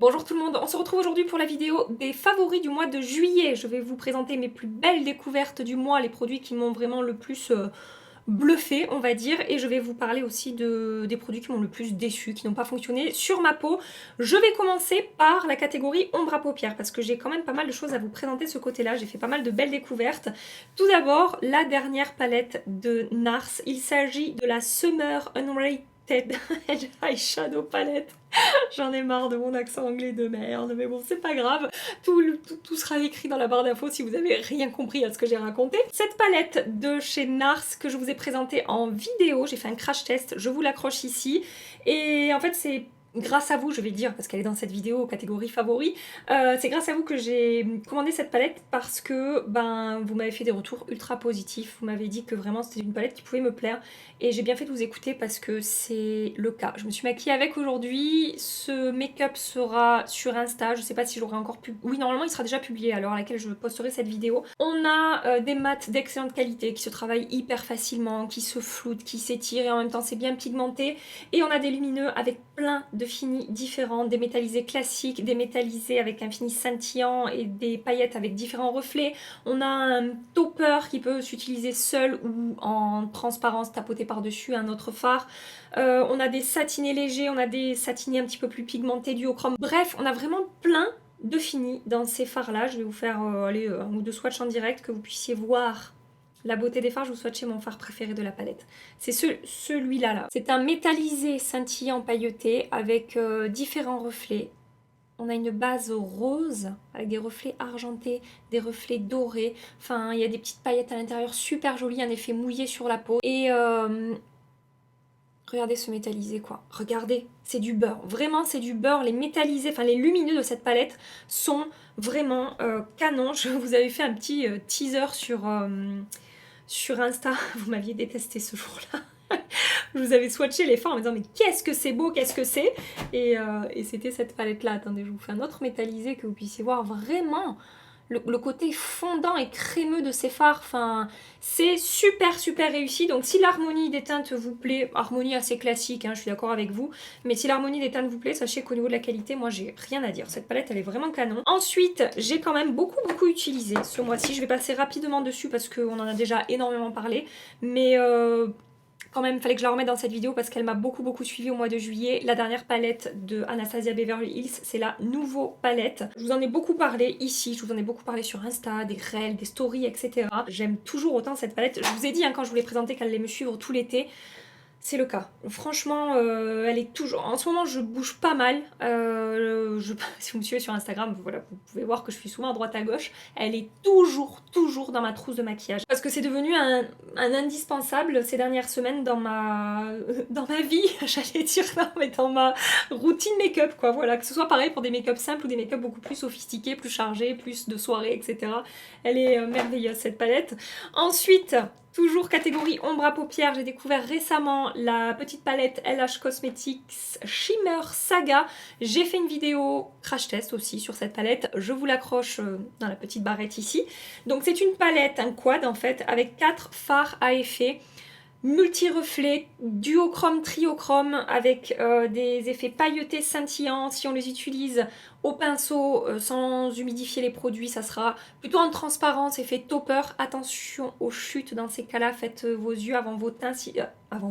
Bonjour tout le monde, on se retrouve aujourd'hui pour la vidéo des favoris du mois de juillet. Je vais vous présenter mes plus belles découvertes du mois, les produits qui m'ont vraiment le plus bluffé, on va dire, et je vais vous parler aussi des produits qui m'ont le plus déçu, qui n'ont pas fonctionné sur ma peau. Je vais commencer par la catégorie ombre à paupières, parce que j'ai quand même pas mal de choses à vous présenter de ce côté-là, j'ai fait pas mal de belles découvertes. Tout d'abord, la dernière palette de NARS, il s'agit de la Summer Unrated Eyeshadow Palette. J'en ai marre de mon accent anglais de merde, mais bon, c'est pas grave. Tout sera écrit dans la barre d'infos si vous avez rien compris à ce que j'ai raconté. Cette palette de chez NARS que je vous ai présentée en vidéo, j'ai fait un crash test, je vous l'accroche ici. Et en fait, c'est grâce à vous, je vais le dire, parce qu'elle est dans cette vidéo catégorie favoris, c'est grâce à vous que j'ai commandé cette palette parce que vous m'avez fait des retours ultra positifs. Vous m'avez dit que vraiment c'était une palette qui pouvait me plaire et j'ai bien fait de vous écouter parce que c'est le cas. Je me suis maquillée avec aujourd'hui. Ce make-up sera sur Insta. Je sais pas si j'aurai encore publié. Oui, normalement il sera déjà publié à l'heure à laquelle je posterai cette vidéo. On a des mats d'excellente qualité qui se travaillent hyper facilement, qui se floutent, qui s'étirent et en même temps c'est bien pigmenté. Et on a des lumineux avec plein de finis différents, des métallisés classiques, des métallisés avec un fini scintillant et des paillettes avec différents reflets. On a un topper qui peut s'utiliser seul ou en transparence tapoté par-dessus un autre fard. On a des satinés légers, on a des satinés un petit peu plus pigmentés, duochrome. Bref, on a vraiment plein de finis dans ces fards là. Je vais vous faire un ou deux swatchs en direct que vous puissiez voir la beauté des fards. Je vous swatcher mon fard préféré de la palette. C'est celui-là. Là. C'est un métallisé scintillant pailleté avec différents reflets. On a une base rose avec des reflets argentés, des reflets dorés. Enfin, il y a des petites paillettes à l'intérieur super jolies, un effet mouillé sur la peau. Et regardez ce métallisé quoi. Regardez, c'est du beurre. Vraiment, c'est du beurre. Les métallisés, enfin les lumineux de cette palette sont vraiment canons. Je vous avais fait un petit teaser sur Insta. Vous m'aviez détesté ce jour-là. Je vous avais swatché les fards en me disant mais qu'est-ce que c'est beau, qu'est-ce que c'est et c'était cette palette là. Attendez, je vous fais un autre métallisé que vous puissiez voir vraiment le côté fondant et crémeux de ces fards. Enfin, c'est super super réussi. Donc si l'harmonie des teintes vous plaît, harmonie assez classique, hein, je suis d'accord avec vous, mais si l'harmonie des teintes vous plaît, sachez qu'au niveau de la qualité, moi j'ai rien à dire. Cette palette elle est vraiment canon. Ensuite, j'ai quand même beaucoup utilisé ce mois-ci. Je vais passer rapidement dessus parce qu'on en a déjà énormément parlé, mais quand même, il fallait que je la remette dans cette vidéo parce qu'elle m'a beaucoup suivi au mois de juillet. La dernière palette de Anastasia Beverly Hills, c'est la Nouveau palette. Je vous en ai beaucoup parlé ici, je vous en ai beaucoup parlé sur Insta, des reels, des stories, etc. J'aime toujours autant cette palette. Je vous ai dit quand je vous l'ai présentée qu'elle allait me suivre tout l'été. C'est le cas. Franchement, elle est toujours... En ce moment, je bouge pas mal. Si vous me suivez sur Instagram, voilà, vous pouvez voir que je suis souvent à droite à gauche. Elle est toujours dans ma trousse de maquillage. Parce que c'est devenu un indispensable ces dernières semaines dans ma vie, j'allais dire, non, mais dans ma routine make-up, quoi. Voilà, que ce soit pareil pour des make-up simples ou des make-up beaucoup plus sophistiqués, plus chargés, plus de soirée, etc. Elle est merveilleuse, cette palette. Ensuite... Toujours catégorie ombre à paupières, j'ai découvert récemment la petite palette LH Cosmetics Shimmer Saga. J'ai fait une vidéo crash test aussi sur cette palette, je vous l'accroche dans la petite barrette ici. Donc c'est une palette, un quad en fait, avec 4 fards à effet multi-reflets, duochrome, triochrome avec des effets pailletés scintillants. Si on les utilise au pinceau sans humidifier les produits, ça sera plutôt en transparence, effet topper. Attention aux chutes dans ces cas-là, faites vos yeux avant vos teints, avant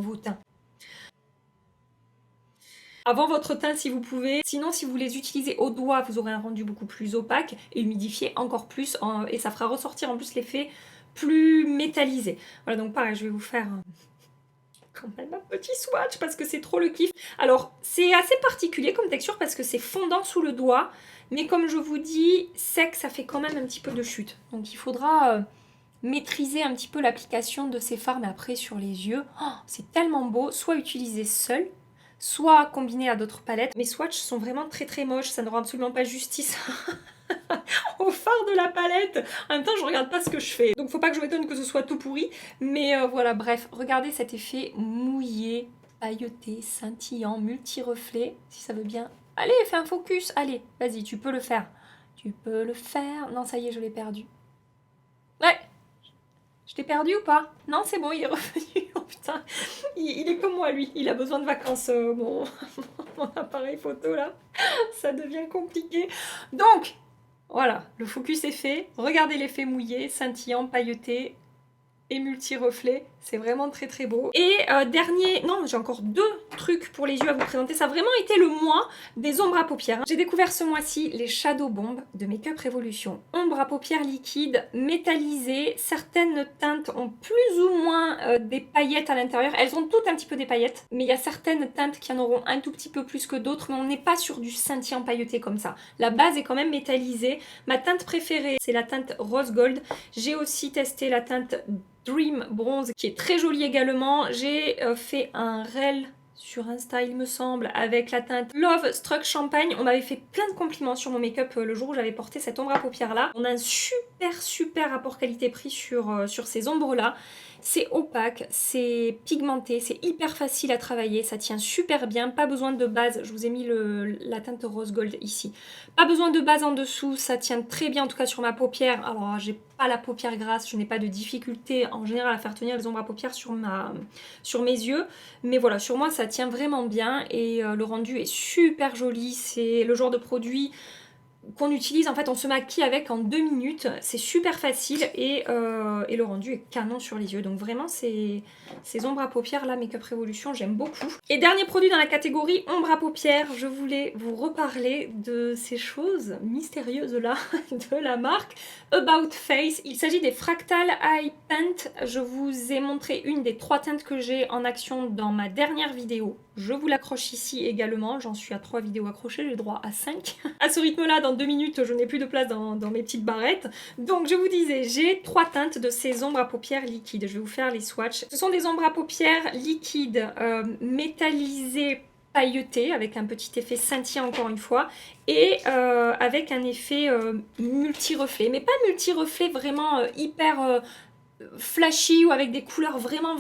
votre teint si vous pouvez. Sinon, si vous les utilisez au doigt, vous aurez un rendu beaucoup plus opaque et humidifié encore plus et ça fera ressortir en plus l'effet plus métallisé. Voilà, donc pareil, je vais vous faire quand même un petit swatch parce que c'est trop le kiff. Alors, c'est assez particulier comme texture parce que c'est fondant sous le doigt, mais comme je vous dis, sec, ça fait quand même un petit peu de chute. Donc il faudra maîtriser un petit peu l'application de ces fards, mais après sur les yeux, oh, c'est tellement beau, soit utilisé seul, soit combiné à d'autres palettes. Mes swatchs sont vraiment très moches, ça ne rend absolument pas justice au fard de la palette. En même temps, je regarde pas ce que je fais. Donc faut pas que je m'étonne que ce soit tout pourri. Mais voilà, bref, regardez cet effet mouillé, pailleté, scintillant, multi-reflet, si ça veut bien. Allez, fais un focus, allez, vas-y, tu peux le faire. Tu peux le faire. Non, ça y est, je l'ai perdu. Ouais, Je t'ai perdu ou pas? Non, c'est bon, il est revenu. Oh putain, il est comme moi, lui. Il a besoin de vacances, mon appareil photo, là. Ça devient compliqué. Donc, voilà, le focus est fait. Regardez l'effet mouillé, scintillant, pailleté et multi-reflet. C'est vraiment très très beau. Et dernier, non, j'ai encore 2 trucs pour les yeux à vous présenter. Ça a vraiment été le mois des ombres à paupières. J'ai découvert ce mois-ci les Shadow Bomb de Make Up Revolution. Ombres à paupières liquides, métallisées. Certaines teintes ont plus ou moins des paillettes à l'intérieur. Elles ont toutes un petit peu des paillettes, mais il y a certaines teintes qui en auront un tout petit peu plus que d'autres, mais on n'est pas sur du scintillant pailleté comme ça. La base est quand même métallisée. Ma teinte préférée, c'est la teinte Rose Gold. J'ai aussi testé la teinte Dream Bronze qui est très jolie également. J'ai fait un reel sur Insta il me semble avec la teinte Love Struck Champagne. On m'avait fait plein de compliments sur mon make-up le jour où j'avais porté cette ombre à paupières là. On a un super rapport qualité-prix sur ces ombres là. C'est opaque, c'est pigmenté, c'est hyper facile à travailler, ça tient super bien, pas besoin de base, je vous ai mis la teinte rose gold ici. Pas besoin de base en dessous, ça tient très bien en tout cas sur ma paupière. Alors j'ai pas la paupière grasse, je n'ai pas de difficulté en général à faire tenir les ombres à paupières sur mes yeux. Mais voilà, sur moi ça tient vraiment bien et le rendu est super joli, c'est le genre de produit qu'on utilise, en fait on se maquille avec en 2 minutes, c'est super facile et le rendu est canon sur les yeux. Donc vraiment ces ombres à paupières là, Make Up Revolution, j'aime beaucoup. Et dernier produit dans la catégorie ombre à paupières, je voulais vous reparler de ces choses mystérieuses là de la marque About Face. Il s'agit des Fractal Eye Paint. Je vous ai montré une des 3 teintes que j'ai en action dans ma dernière vidéo. Je vous l'accroche ici également, j'en suis à 3 vidéos accrochées, j'ai droit à 5. À ce rythme là, dans 2 minutes, je n'ai plus de place dans mes petites barrettes. Donc je vous disais, j'ai 3 teintes de ces ombres à paupières liquides. Je vais vous faire les swatchs. Ce sont des ombres à paupières liquides, métallisées, pailletées, avec un petit effet scintillant encore une fois, et avec un effet multi-reflet. Mais pas multi-reflet vraiment hyper flashy ou avec des couleurs vraiment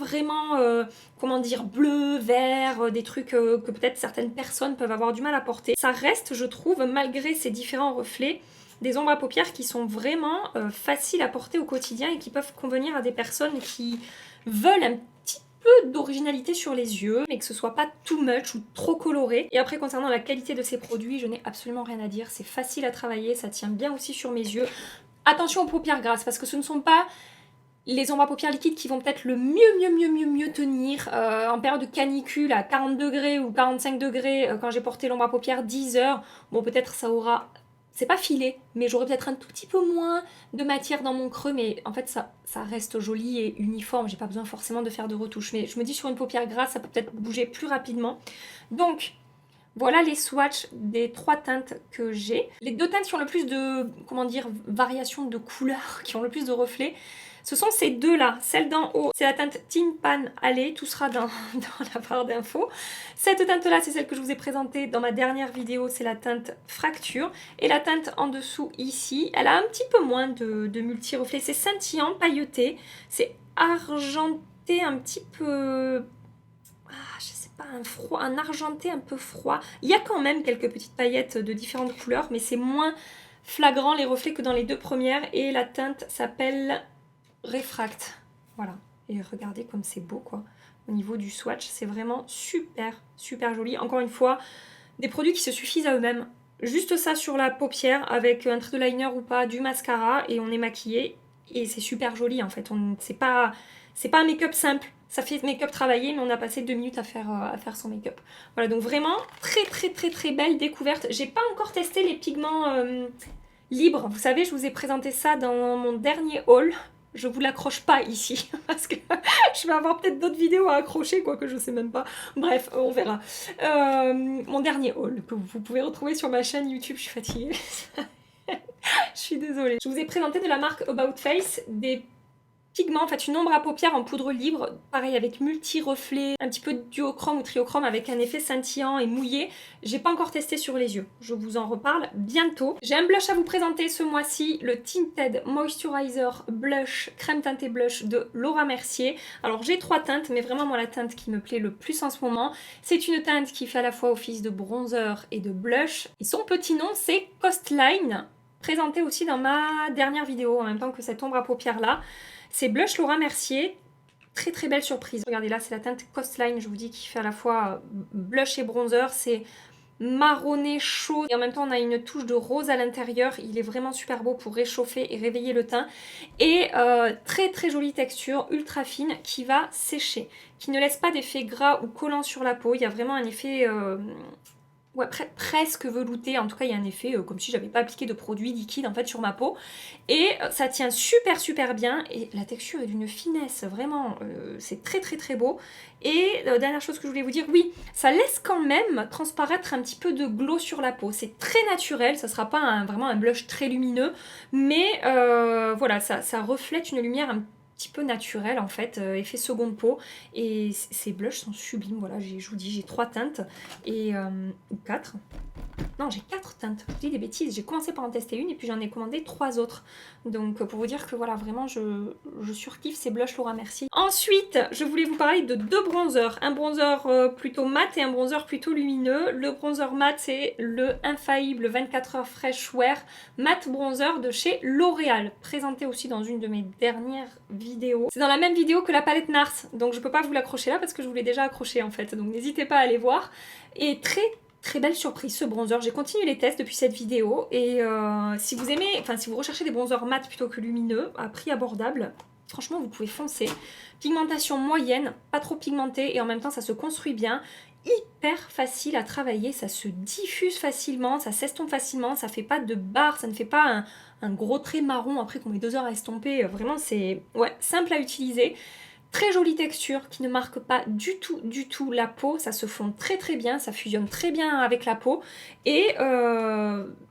comment dire, bleu, vert, des trucs que peut-être certaines personnes peuvent avoir du mal à porter. Ça reste, je trouve, malgré ces différents reflets, des ombres à paupières qui sont vraiment faciles à porter au quotidien et qui peuvent convenir à des personnes qui veulent un petit peu d'originalité sur les yeux, mais que ce soit pas too much ou trop coloré. Et après, concernant la qualité de ces produits, je n'ai absolument rien à dire. C'est facile à travailler, ça tient bien aussi sur mes yeux. Attention aux paupières grasses, parce que ce ne sont pas les ombres à paupières liquides qui vont peut-être le mieux tenir en période de canicule à 40 degrés ou 45 degrés quand j'ai porté l'ombre à paupières 10 heures. Bon, peut-être ça aura... C'est pas filé, mais j'aurais peut-être un tout petit peu moins de matière dans mon creux, mais en fait ça reste joli et uniforme, j'ai pas besoin forcément de faire de retouches. Mais je me dis sur une paupière grasse, ça peut peut-être bouger plus rapidement. Donc, voilà les swatchs des 3 teintes que j'ai. Les 2 teintes qui ont le plus de, comment dire, variation de couleurs, qui ont le plus de reflets, ce sont ces 2 là. Celle d'en haut, c'est la teinte Tin Pan Alley, tout sera dans la barre d'infos. Cette teinte là, c'est celle que je vous ai présentée dans ma dernière vidéo, c'est la teinte Fracture. Et la teinte en dessous ici, elle a un petit peu moins de multi-reflets. C'est scintillant, pailleté, c'est argenté un petit peu... je sais pas, un argenté un peu froid. Il y a quand même quelques petites paillettes de différentes couleurs, mais c'est moins flagrant les reflets que dans les 2 premières. Et la teinte s'appelle Refract. Voilà. Et regardez comme c'est beau, quoi. Au niveau du swatch, c'est vraiment super joli. Encore une fois, des produits qui se suffisent à eux-mêmes. Juste ça sur la paupière avec un trait de liner ou pas, du mascara et on est maquillé. Et c'est super joli en fait. C'est pas un make-up simple. Ça fait make-up travaillé, mais on a passé 2 minutes à faire son make-up. Voilà, donc vraiment très belle découverte. J'ai pas encore testé les pigments libres. Vous savez, je vous ai présenté ça dans mon dernier haul. Je vous l'accroche pas ici, parce que je vais avoir peut-être d'autres vidéos à accrocher, quoique je sais même pas. Bref, on verra. Mon dernier haul, que vous pouvez retrouver sur ma chaîne YouTube, je suis fatiguée. Je suis désolée. Je vous ai présenté de la marque About Face des pigments, en fait une ombre à paupières en poudre libre, pareil avec multi-reflets, un petit peu de duochrome ou triochrome avec un effet scintillant et mouillé. J'ai pas encore testé sur les yeux, je vous en reparle bientôt. J'ai un blush à vous présenter ce mois-ci, le Tinted Moisturizer Blush, crème teintée blush de Laura Mercier. Alors j'ai 3 teintes, mais vraiment moi la teinte qui me plaît le plus en ce moment, c'est une teinte qui fait à la fois office de bronzer et de blush. Et son petit nom c'est Coastline, présenté aussi dans ma dernière vidéo en même temps que cette ombre à paupières là. C'est blush Laura Mercier. Très très belle surprise. Regardez là, c'est la teinte Coastline, je vous dis, qui fait à la fois blush et bronzer. C'est marronné chaud et en même temps on a une touche de rose à l'intérieur. Il est vraiment super beau pour réchauffer et réveiller le teint. Et très très jolie texture, ultra fine, qui va sécher, qui ne laisse pas d'effet gras ou collant sur la peau. Il y a vraiment un effet... ouais, presque velouté, en tout cas il y a un effet comme si j'avais pas appliqué de produit liquide en fait sur ma peau, et ça tient super super bien et la texture est d'une finesse, vraiment c'est très très très beau. Et dernière chose que je voulais vous dire, oui, ça laisse quand même transparaître un petit peu de glow sur la peau, c'est très naturel, ça sera pas vraiment un blush très lumineux, mais voilà, ça reflète une lumière un petit peu naturelle en fait, effet seconde peau, et ces blushs sont sublimes. Voilà, je vous dis, j'ai 3 teintes et ou 4. Non, j'ai 4 teintes, je vous dis des bêtises, j'ai commencé par en tester une et puis j'en ai commandé 3 autres. Donc pour vous dire que voilà, vraiment je surkiffe ces blushs Laura Mercier. Ensuite, je voulais vous parler de 2 bronzers, un bronzer plutôt mat et un bronzer plutôt lumineux. Le bronzer mat, c'est le infaillible 24h Fresh Wear Matte Bronzer de chez L'Oréal, présenté aussi dans une de mes dernières vidéos. C'est dans la même vidéo que la palette NARS, donc je peux pas vous l'accrocher là parce que je vous l'ai déjà accroché en fait, donc n'hésitez pas à aller voir. Et très belle surprise ce bronzer. J'ai continué les tests depuis cette vidéo et si vous aimez, enfin si vous recherchez des bronzers mat plutôt que lumineux à prix abordable, franchement vous pouvez foncer. Pigmentation moyenne, pas trop pigmentée et en même temps ça se construit bien. Hyper facile à travailler, ça se diffuse facilement, ça s'estompe facilement, ça fait pas de barre, ça ne fait pas un gros trait marron après qu'on met 2 heures à estomper. Vraiment c'est ouais, simple à utiliser. Très jolie texture qui ne marque pas du tout la peau, ça se fond très très bien, ça fusionne très bien avec la peau et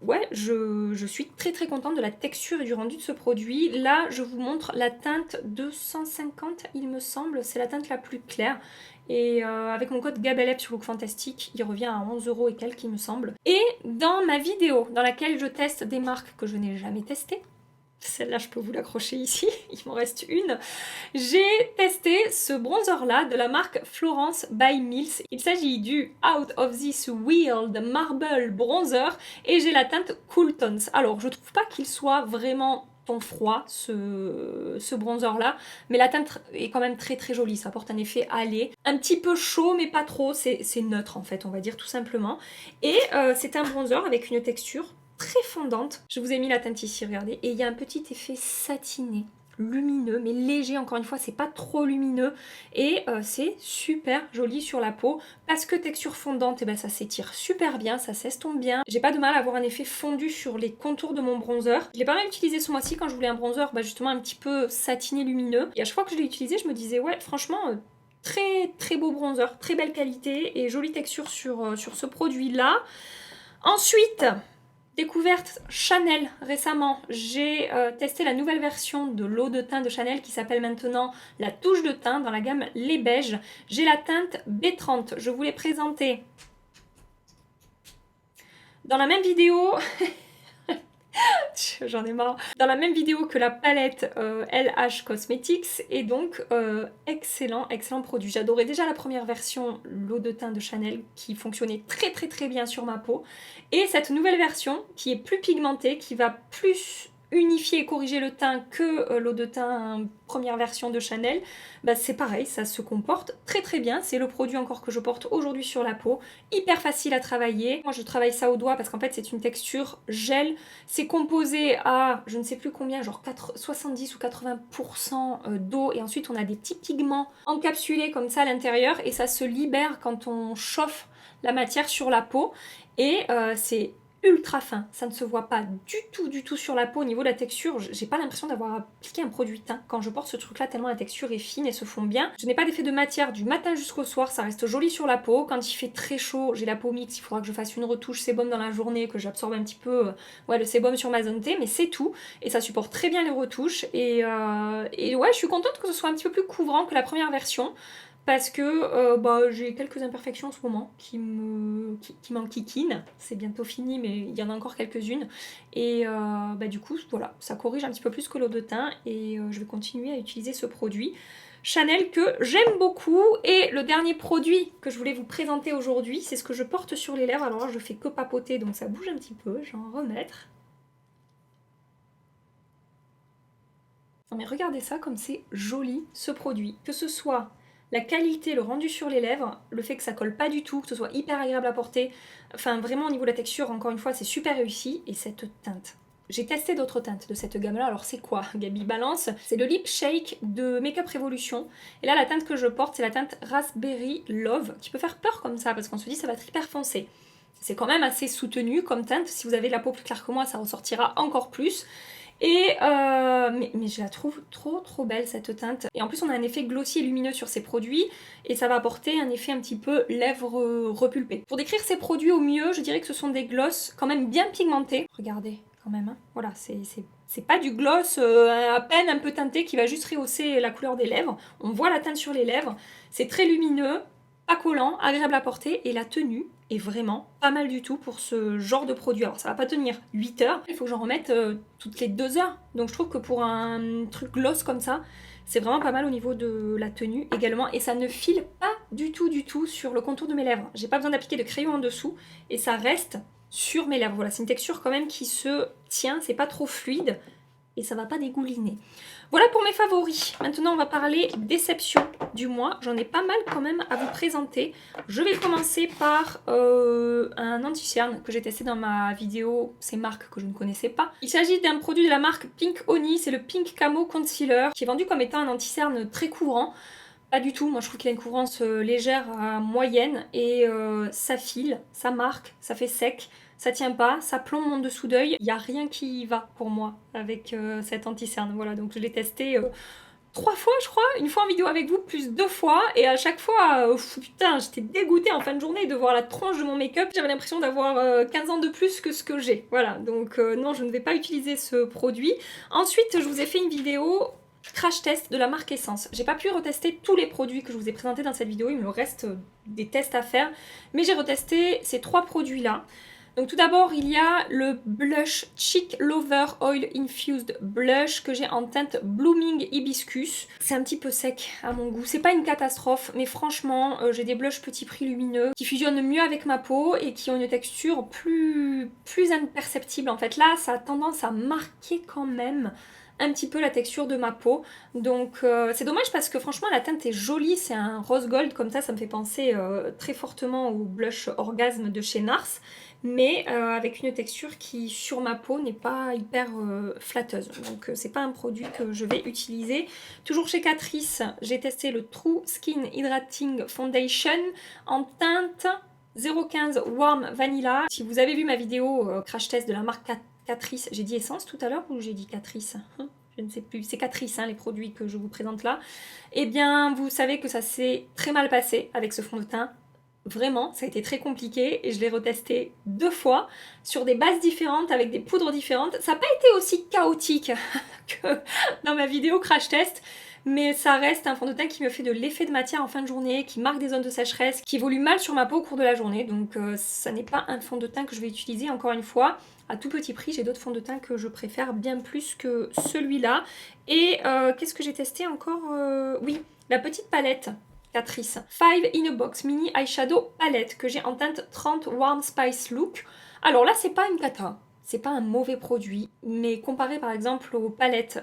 ouais, je suis très très contente de la texture et du rendu de ce produit. Là je vous montre la teinte 250 il me semble, c'est la teinte la plus claire et avec mon code GABELEB sur Look Fantastic, il revient à 11 € et quelques il me semble. Et dans ma vidéo dans laquelle je teste des marques que je n'ai jamais testées, celle-là je peux vous l'accrocher ici, il m'en reste une. J'ai testé ce bronzer là de la marque Florence by Mills. Il s'agit du Out of This World Marble Bronzer et j'ai la teinte Cool Tones. Alors je trouve pas qu'il soit vraiment ton froid ce bronzer là, mais la teinte est quand même très très jolie, ça apporte un effet hâlé, un petit peu chaud mais pas trop, c'est neutre en fait on va dire tout simplement. Et c'est un bronzer avec une texture très fondante. Je vous ai mis la teinte ici, regardez. Et il y a un petit effet satiné, lumineux, mais léger, encore une fois, c'est pas trop lumineux. Et c'est super joli sur la peau. Parce que texture fondante, et ben, ça s'étire super bien, ça s'estompe bien. J'ai pas de mal à avoir un effet fondu sur les contours de mon bronzer. Je l'ai pas mal utilisé ce mois-ci quand je voulais un bronzer, bah, justement un petit peu satiné, lumineux. Et à chaque fois que je l'ai utilisé, je me disais, ouais, franchement... très très beau bronzer, très belle qualité et jolie texture sur ce produit-là. Ensuite... découverte Chanel récemment, j'ai testé la nouvelle version de l'eau de teint de Chanel qui s'appelle maintenant la touche de teint dans la gamme Les Beiges. J'ai la teinte B30, je vous l'ai présentée dans la même vidéo. J'en ai marre. Dans la même vidéo que la palette LH Cosmetics et donc excellent produit. J'adorais déjà la première version, l'eau de teint de Chanel qui fonctionnait très bien sur ma peau et cette nouvelle version qui est plus pigmentée, qui va plus unifier et corriger le teint que l'eau de teint première version de Chanel, bah c'est pareil, ça se comporte très bien. C'est le produit encore que je porte aujourd'hui sur la peau, hyper facile à travailler. Moi je travaille ça au doigt parce qu'en fait c'est une texture gel, c'est composé à je ne sais plus combien, genre 70 ou 80% d'eau et ensuite on a des petits pigments encapsulés comme ça à l'intérieur et ça se libère quand on chauffe la matière sur la peau et c'est ultra fin, ça ne se voit pas du tout sur la peau au niveau de la texture. J'ai pas l'impression d'avoir appliqué un produit teint quand je porte ce truc là tellement la texture est fine et se fond bien. Je n'ai pas d'effet de matière du matin jusqu'au soir, ça reste joli sur la peau. Quand il fait très chaud, j'ai la peau mixte, il faudra que je fasse une retouche sébum dans la journée, que j'absorbe un petit peu ouais, le sébum sur ma zone T, mais c'est tout et ça supporte très bien les retouches et ouais je suis contente que ce soit un petit peu plus couvrant que la première version. Parce que bah, j'ai quelques imperfections en ce moment qui m'enquiquinent. C'est bientôt fini, mais il y en a encore quelques-unes. Et bah, du coup, voilà, ça corrige un petit peu plus que l'eau de teint. Et je vais continuer à utiliser ce produit. Chanel que j'aime beaucoup. Et le dernier produit que je voulais vous présenter aujourd'hui, c'est ce que je porte sur les lèvres. Alors là, je fais que papoter, donc ça bouge un petit peu. Je vais en remettre. Non mais regardez ça comme c'est joli ce produit. Que ce soit la qualité, le rendu sur les lèvres, le fait que ça colle pas du tout, que ce soit hyper agréable à porter, enfin vraiment au niveau de la texture, encore une fois, c'est super réussi. Et cette teinte. J'ai testé d'autres teintes de cette gamme-là, alors c'est quoi Gabi balance? C'est le Lip Shake de Makeup Revolution. Et là, la teinte que je porte, c'est la teinte Raspberry Love, qui peut faire peur comme ça, parce qu'on se dit ça va être hyper foncé. C'est quand même assez soutenu comme teinte, si vous avez la peau plus claire que moi, ça ressortira encore plus. Et mais je la trouve trop belle cette teinte. Et en plus on a un effet glossy et lumineux sur ces produits et ça va apporter un effet un petit peu lèvres repulpées. Pour décrire ces produits au mieux, je dirais que ce sont des glosses quand même bien pigmentés. Regardez quand même, hein. Voilà, c'est pas du gloss à peine un peu teinté qui va juste rehausser la couleur des lèvres. On voit la teinte sur les lèvres, c'est très lumineux, pas collant, agréable à porter et la tenue est vraiment pas mal du tout pour ce genre de produit. Alors ça va pas tenir 8 heures, il faut que j'en remette toutes les 2 heures. Donc je trouve que pour un truc gloss comme ça, c'est vraiment pas mal au niveau de la tenue également. Et ça ne file pas du tout sur le contour de mes lèvres. J'ai pas besoin d'appliquer de crayon en dessous et ça reste sur mes lèvres. Voilà, c'est une texture quand même qui se tient, c'est pas trop fluide et ça va pas dégouliner. Voilà pour mes favoris. Maintenant, on va parler déception du mois. J'en ai pas mal quand même à vous présenter. Je vais commencer par un anti-cerne que j'ai testé dans ma vidéo. C'est marque que je ne connaissais pas. Il s'agit d'un produit de la marque Pink Honey. C'est le Pink Camo Concealer qui est vendu comme étant un anti-cerne très courant. Pas du tout, moi je trouve qu'il a une couvrance légère à moyenne et ça file, ça marque, ça fait sec, ça tient pas, ça plombe mon dessous d'œil. Il n'y a rien qui va pour moi avec cet anti-cerne. Voilà, donc je l'ai testé 3 fois je crois, une fois en vidéo avec vous, plus 2 fois, et à chaque fois, putain, j'étais dégoûtée en fin de journée de voir la tronche de mon make-up. J'avais l'impression d'avoir 15 ans de plus que ce que j'ai. Voilà, donc non, je ne vais pas utiliser ce produit. Ensuite, je vous ai fait une vidéo crash test de la marque Essence. J'ai pas pu retester tous les produits que je vous ai présentés dans cette vidéo, il me reste des tests à faire, mais j'ai retesté ces 3 produits-là. Donc tout d'abord, il y a le blush Cheek Lover Oil Infused Blush que j'ai en teinte Blooming Hibiscus. C'est un petit peu sec à mon goût. C'est pas une catastrophe, mais franchement, j'ai des blushs petit prix lumineux qui fusionnent mieux avec ma peau et qui ont une texture plus imperceptible. En fait, là, ça a tendance à marquer quand même un petit peu la texture de ma peau, donc c'est dommage parce que franchement la teinte est jolie, c'est un rose gold comme ça me fait penser très fortement au blush Orgasme de chez Nars, mais avec une texture qui sur ma peau n'est pas hyper flatteuse, donc c'est pas un produit que je vais utiliser. Toujours chez Catrice, j'ai testé le True Skin Hydrating Foundation en teinte 015 Warm Vanilla. Si vous avez vu ma vidéo crash test de la marque Catrice, j'ai dit Essence tout à l'heure ou j'ai dit Catrice? Je ne sais plus, c'est Catrice hein, les produits que je vous présente là. Eh bien vous savez que ça s'est très mal passé avec ce fond de teint. Vraiment, ça a été très compliqué et je l'ai retesté 2 fois sur des bases différentes avec des poudres différentes. Ça n'a pas été aussi chaotique que dans ma vidéo crash test, mais ça reste un fond de teint qui me fait de l'effet de matière en fin de journée, qui marque des zones de sécheresse, qui évolue mal sur ma peau au cours de la journée. Donc ça n'est pas un fond de teint que je vais utiliser encore une fois. À tout petit prix, j'ai d'autres fonds de teint que je préfère bien plus que celui-là. Et qu'est-ce que j'ai testé encore Oui, la petite palette Catrice 5 in a Box Mini Eyeshadow Palette que j'ai en teinte 30 Warm Spice Look. Alors là, c'est pas une cata. C'est pas un mauvais produit, mais comparé par exemple aux palettes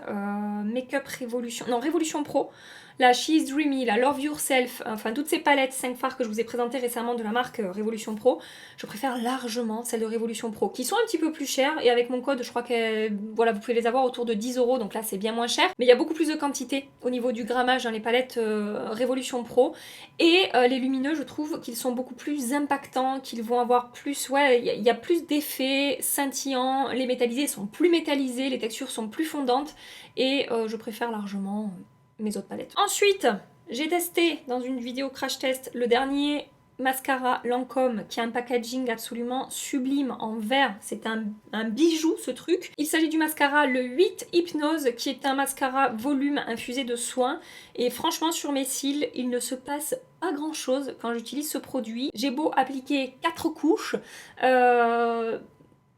Makeup Revolution, non Revolution Pro, la She's Dreamy, la Love Yourself, enfin toutes ces palettes 5 fards que je vous ai présentées récemment de la marque Revolution Pro, je préfère largement celles de Revolution Pro, qui sont un petit peu plus chères, et avec mon code je crois que voilà, vous pouvez les avoir autour de 10 €, donc là c'est bien moins cher, mais il y a beaucoup plus de quantité au niveau du grammage dans les palettes Revolution Pro, et les lumineux je trouve qu'ils sont beaucoup plus impactants, qu'ils vont avoir plus, ouais, il y a plus d'effets scintillants, les métallisés sont plus métallisés, les textures sont plus fondantes, et je préfère largement mes autres palettes. Ensuite, j'ai testé dans une vidéo crash test le dernier mascara Lancôme qui a un packaging absolument sublime en verre. C'est un bijou ce truc. Il s'agit du mascara le 8 Hypnose qui est un mascara volume infusé de soin. Et franchement sur mes cils, il ne se passe pas grand chose quand j'utilise ce produit. J'ai beau appliquer 4 couches.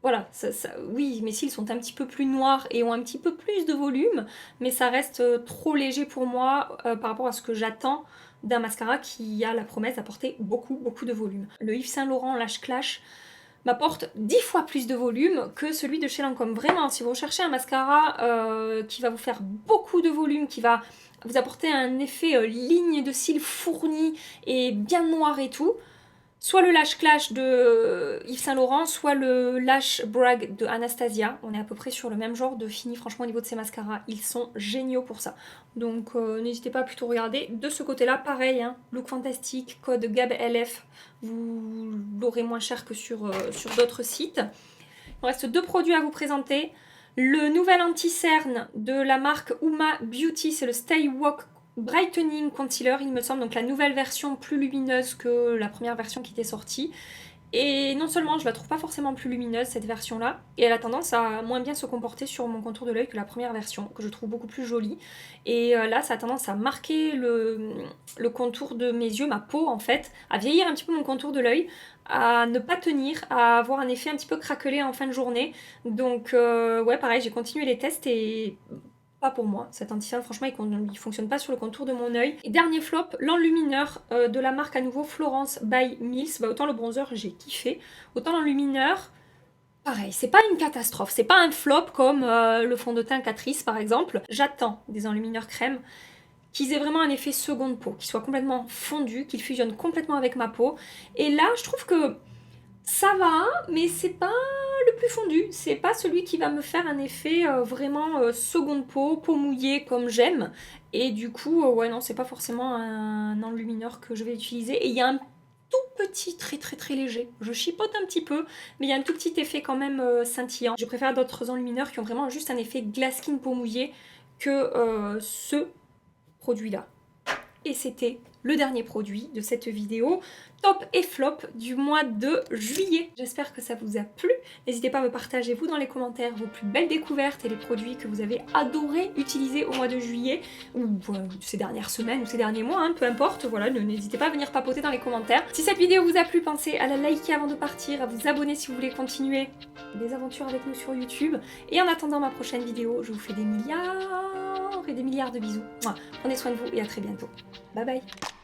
Voilà, oui, mes cils sont un petit peu plus noirs et ont un petit peu plus de volume, mais ça reste trop léger pour moi par rapport à ce que j'attends d'un mascara qui a la promesse d'apporter beaucoup de volume. Le Yves Saint Laurent Lash Clash m'apporte 10 fois plus de volume que celui de chez Lancôme. Vraiment, si vous recherchez un mascara qui va vous faire beaucoup de volume, qui va vous apporter un effet ligne de cils fournie et bien noir et tout, soit le Lash Clash de Yves Saint Laurent, soit le Lash Brag de Anastasia. On est à peu près sur le même genre de fini, franchement, au niveau de ces mascaras. Ils sont géniaux pour ça. Donc n'hésitez pas à plutôt regarder. De ce côté-là, pareil, hein, look fantastique, code GABLF, vous l'aurez moins cher que sur d'autres sites. Il me reste 2 produits à vous présenter. Le nouvel anti-cerne de la marque Uma Beauty, c'est le Stay Walk Brightening Concealer, il me semble, donc la nouvelle version plus lumineuse que la première version qui était sortie. Et non seulement je la trouve pas forcément plus lumineuse cette version là, et elle a tendance à moins bien se comporter sur mon contour de l'œil que la première version, que je trouve beaucoup plus jolie. Et là ça a tendance à marquer le contour de mes yeux, ma peau en fait, à vieillir un petit peu mon contour de l'œil, à ne pas tenir, à avoir un effet un petit peu craquelé en fin de journée. Donc ouais pareil, j'ai continué les tests et pas pour moi, cet anti-cerne franchement il fonctionne pas sur le contour de mon œil. Et dernier flop, l'enlumineur de la marque à nouveau Florence by Mills. Bah, autant le bronzer j'ai kiffé, autant l'enlumineur, pareil, c'est pas une catastrophe, c'est pas un flop comme le fond de teint Catrice par exemple. J'attends des enlumineurs crème qu'ils aient vraiment un effet seconde peau, qu'ils soient complètement fondus, qu'ils fusionnent complètement avec ma peau. Et là je trouve que ça va, mais c'est pas le plus fondu, c'est pas celui qui va me faire un effet vraiment seconde peau, peau mouillée comme j'aime. Et du coup, ouais non, c'est pas forcément un enlumineur que je vais utiliser. Et il y a un tout petit, très léger, je chipote un petit peu, mais il y a un tout petit effet quand même scintillant. Je préfère d'autres enlumineurs qui ont vraiment juste un effet glass skin peau mouillée que ce produit-là. Et c'était le dernier produit de cette vidéo, top et flop du mois de juillet. J'espère que ça vous a plu. N'hésitez pas à me partager vous dans les commentaires vos plus belles découvertes et les produits que vous avez adoré utiliser au mois de juillet ou ces dernières semaines ou ces derniers mois, hein, peu importe. Voilà, n'hésitez pas à venir papoter dans les commentaires. Si cette vidéo vous a plu, pensez à la liker avant de partir, à vous abonner si vous voulez continuer des aventures avec nous sur YouTube. Et en attendant ma prochaine vidéo, je vous fais des milliards et des milliards de bisous. Prenez soin de vous et à très bientôt. Bye bye.